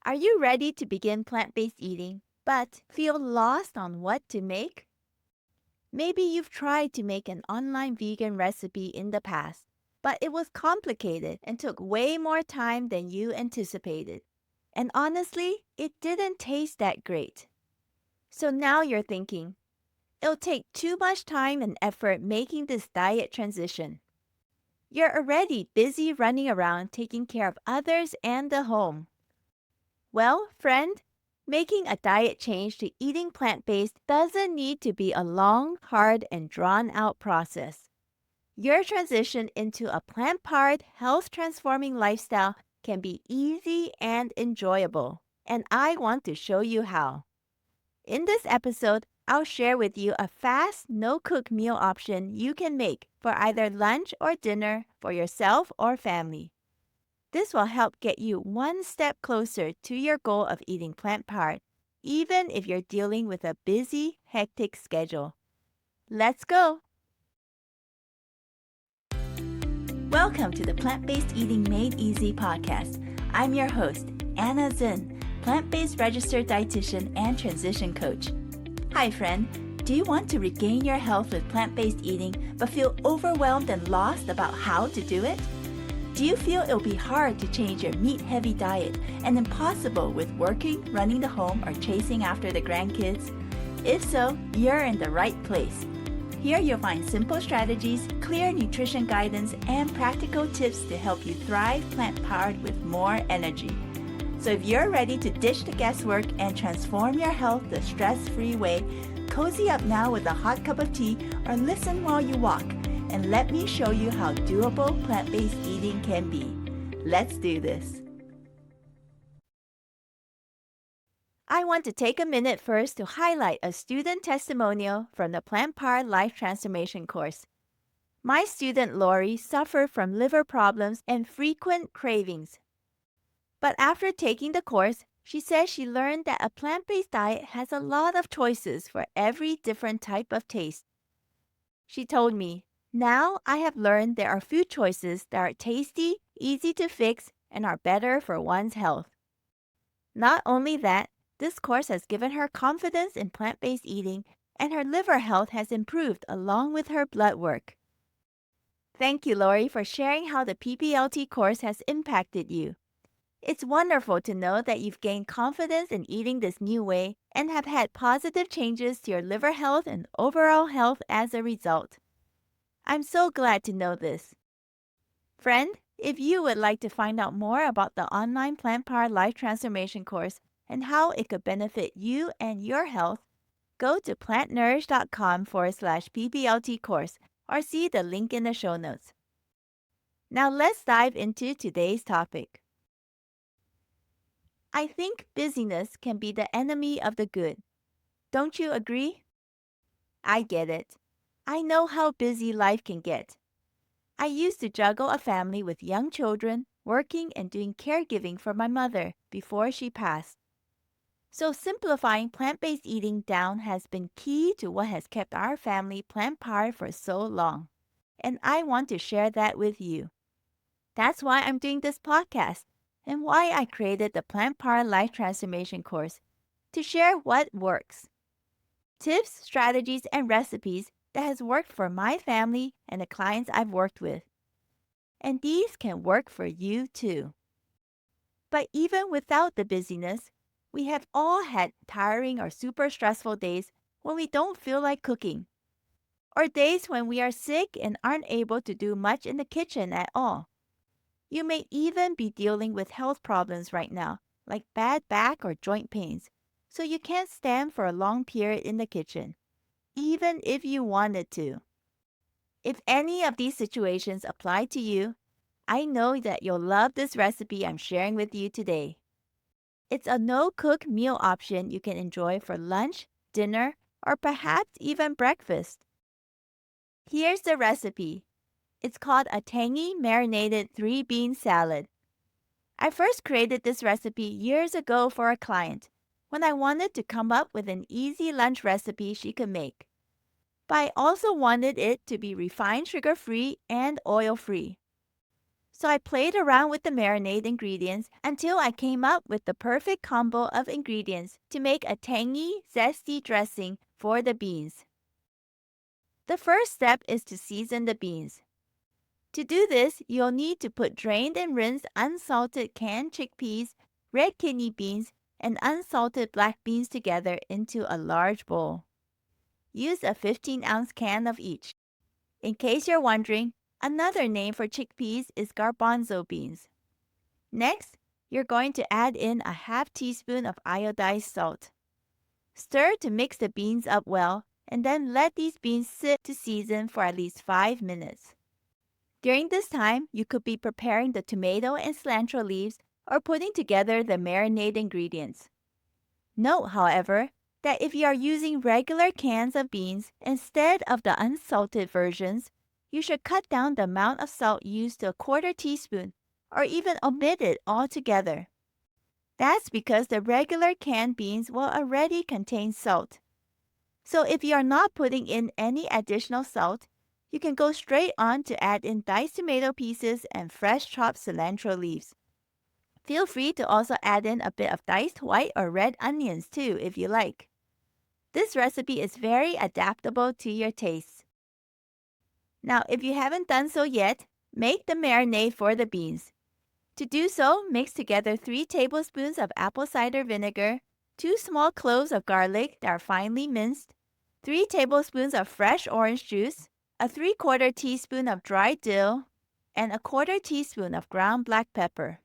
Are you ready to begin plant-based eating, but feel lost on what to make? Maybe you've tried to make an online vegan recipe in the past, but it was complicated and took way more time than you anticipated. And honestly, it didn't taste that great. So now you're thinking, it'll take too much time and effort making this diet transition. You're already busy running around taking care of others and the home. Well, friend, making a diet change to eating plant-based doesn't need to be a long, hard, and drawn-out process. Your transition into a plant-powered, health-transforming lifestyle can be easy and enjoyable, and I want to show you how. In this episode, I'll share with you a fast, no-cook meal option you can make for either lunch or dinner for yourself or family. This will help get you one step closer to your goal of eating plant-powered, even if you're dealing with a busy, hectic schedule. Let's go! Welcome to the Plant-Based Eating Made Easy podcast. I'm your host, Anna Zinn, plant-based registered dietitian and transition coach. Hi, friend. Do you want to regain your health with plant-based eating but feel overwhelmed and lost about how to do it? Do you feel it'll be hard to change your meat-heavy diet and impossible with working, running the home, or chasing after the grandkids? If so, you're in the right place. Here you'll find simple strategies, clear nutrition guidance, and practical tips to help you thrive plant-powered with more energy. So if you're ready to ditch the guesswork and transform your health the stress-free way, cozy up now with a hot cup of tea or listen while you walk. And let me show you how doable plant-based eating can be. Let's do this. I want to take a minute first to highlight a student testimonial from the Plant-Powered Life Transformation course. My student Lori suffered from liver problems and frequent cravings. But after taking the course, she says she learned that a plant-based diet has a lot of choices for every different type of taste. She told me, "Now I have learned there are food choices that are tasty, easy to fix, and are better for one's health." Not only that, this course has given her confidence in plant-based eating, and her liver health has improved along with her blood work. Thank you, Lori, for sharing how the PPLT course has impacted you. It's wonderful to know that you've gained confidence in eating this new way and have had positive changes to your liver health and overall health as a result. I'm so glad to know this. Friend, if you would like to find out more about the online Plant-Powered Life Transformation course and how it could benefit you and your health, go to plantnourish.com/PPLT course or see the link in the show notes. Now let's dive into today's topic. I think busyness can be the enemy of the good. Don't you agree? I get it. I know how busy life can get. I used to juggle a family with young children, working and doing caregiving for my mother before she passed. So simplifying plant-based eating down has been key to what has kept our family plant-powered for so long. And I want to share that with you. That's why I'm doing this podcast and why I created the Plant-Powered Life Transformation course, to share what works. Tips, strategies, and recipes that has worked for my family and the clients I've worked with. And these can work for you too. But even without the busyness, we have all had tiring or super stressful days when we don't feel like cooking, or days when we are sick and aren't able to do much in the kitchen at all. You may even be dealing with health problems right now, like bad back or joint pains, so you can't stand for a long period in the kitchen, even if you wanted to. If any of these situations apply to you, I know that you'll love this recipe I'm sharing with you today. It's a no-cook meal option you can enjoy for lunch, dinner, or perhaps even breakfast. Here's the recipe. It's called a tangy marinated 3-bean salad. I first created this recipe years ago for a client when I wanted to come up with an easy lunch recipe she could make. But I also wanted it to be refined sugar-free and oil-free. So I played around with the marinade ingredients until I came up with the perfect combo of ingredients to make a tangy, zesty dressing for the beans. The first step is to season the beans. To do this, you'll need to put drained and rinsed unsalted canned chickpeas, red kidney beans, and unsalted black beans together into a large bowl. Use a 15-ounce can of each. In case you're wondering, another name for chickpeas is garbanzo beans. Next, you're going to add in a half teaspoon of iodized salt. Stir to mix the beans up well, and then let these beans sit to season for at least 5 minutes. During this time, you could be preparing the tomato and cilantro leaves or putting together the marinade ingredients. Note, however, that if you are using regular cans of beans instead of the unsalted versions, you should cut down the amount of salt used to a quarter teaspoon or even omit it altogether. That's because the regular canned beans will already contain salt. So if you are not putting in any additional salt, you can go straight on to add in diced tomato pieces and fresh chopped cilantro leaves. Feel free to also add in a bit of diced white or red onions too if you like. This recipe is very adaptable to your tastes. Now, if you haven't done so yet, make the marinade for the beans. To do so, mix together 3 tablespoons of apple cider vinegar, 2 small cloves of garlic that are finely minced, 3 tablespoons of fresh orange juice, a 3/4 teaspoon of dried dill, and a 1/4 teaspoon of ground black pepper.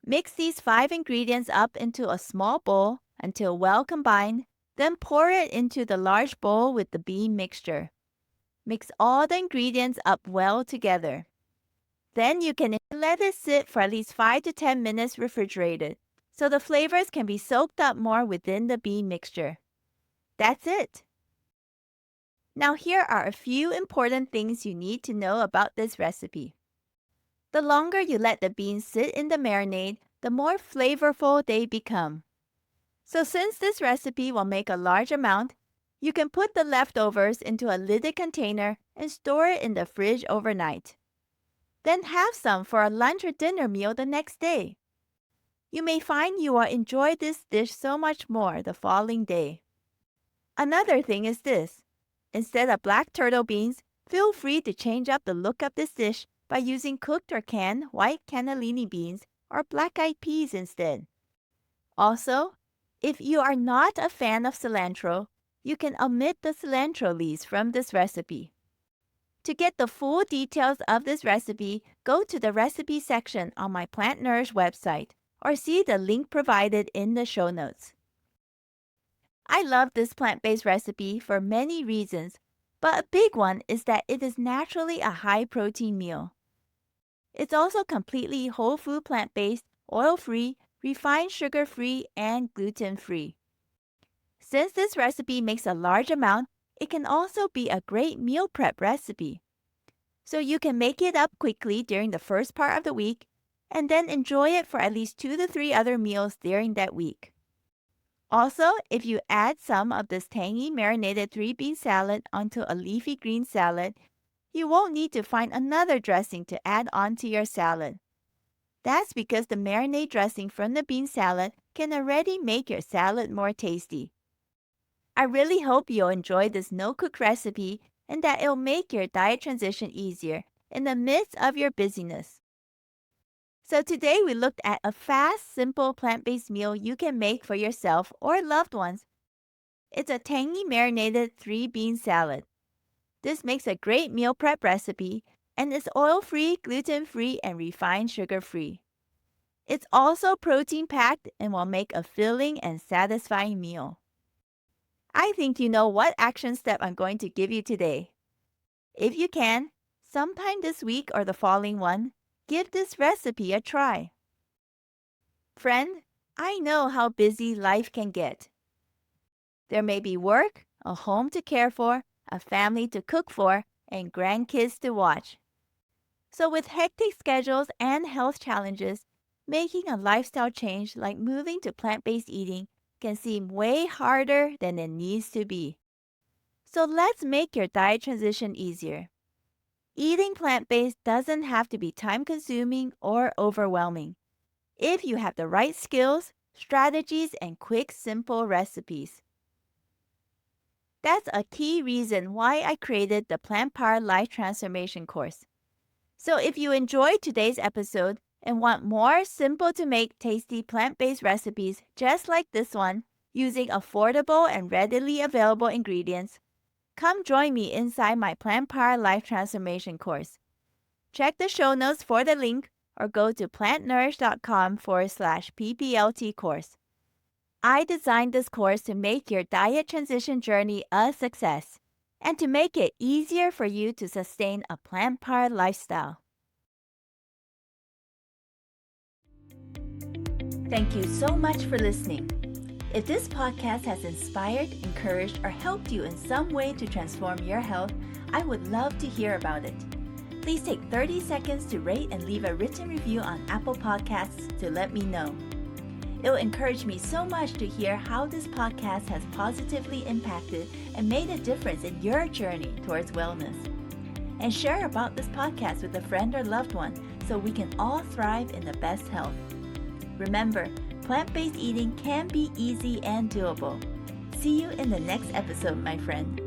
Mix these 5 ingredients up into a small bowl until well combined, then pour it into the large bowl with the bean mixture. Mix all the ingredients up well together. Then you can let it sit for at least 5 to 10 minutes refrigerated, so the flavors can be soaked up more within the bean mixture. That's it. Now here are a few important things you need to know about this recipe. The longer you let the beans sit in the marinade, the more flavorful they become. So since this recipe will make a large amount, you can put the leftovers into a lidded container and store it in the fridge overnight. Then have some for a lunch or dinner meal the next day. You may find you will enjoy this dish so much more the following day. Another thing is this. Instead of black turtle beans, feel free to change up the look of this dish by using cooked or canned white cannellini beans or black-eyed peas instead. Also, if you are not a fan of cilantro, you can omit the cilantro leaves from this recipe. To get the full details of this recipe, go to the recipe section on my Plant Nourish website or see the link provided in the show notes. I love this plant-based recipe for many reasons, but a big one is that it is naturally a high-protein meal. It's also completely whole food plant-based, oil-free, refined sugar-free, and gluten-free. Since this recipe makes a large amount, it can also be a great meal prep recipe. So you can make it up quickly during the first part of the week and then enjoy it for at least 2 to 3 other meals during that week. Also, if you add some of this tangy marinated 3-bean salad onto a leafy green salad, you won't need to find another dressing to add onto your salad. That's because the marinade dressing from the bean salad can already make your salad more tasty. I really hope you'll enjoy this no-cook recipe and that it'll make your diet transition easier in the midst of your busyness. So today we looked at a fast, simple plant-based meal you can make for yourself or loved ones. It's a tangy marinated 3-bean salad. This makes a great meal prep recipe and is oil-free, gluten-free, and refined sugar-free. It's also protein-packed and will make a filling and satisfying meal. I think you know what action step I'm going to give you today. If you can, sometime this week or the following one, give this recipe a try. Friend, I know how busy life can get. There may be work, a home to care for, a family to cook for, and grandkids to watch. So with hectic schedules and health challenges, making a lifestyle change like moving to plant-based eating can seem way harder than it needs to be. So let's make your diet transition easier. Eating plant-based doesn't have to be time-consuming or overwhelming if you have the right skills, strategies, and quick, simple recipes. That's a key reason why I created the Plant Power Life Transformation course. So if you enjoyed today's episode and want more simple to make tasty plant-based recipes just like this one, using affordable and readily available ingredients, come join me inside my Plant Power Life Transformation course. Check the show notes for the link or go to plantnourish.com/PPLT course. I designed this course to make your diet transition journey a success and to make it easier for you to sustain a plant-powered lifestyle. Thank you so much for listening. If this podcast has inspired, encouraged, or helped you in some way to transform your health, I would love to hear about it. Please take 30 seconds to rate and leave a written review on Apple Podcasts to let me know. It will encourage me so much to hear how this podcast has positively impacted and made a difference in your journey towards wellness. And share about this podcast with a friend or loved one so we can all thrive in the best health. Remember, plant-based eating can be easy and doable. See you in the next episode, my friend.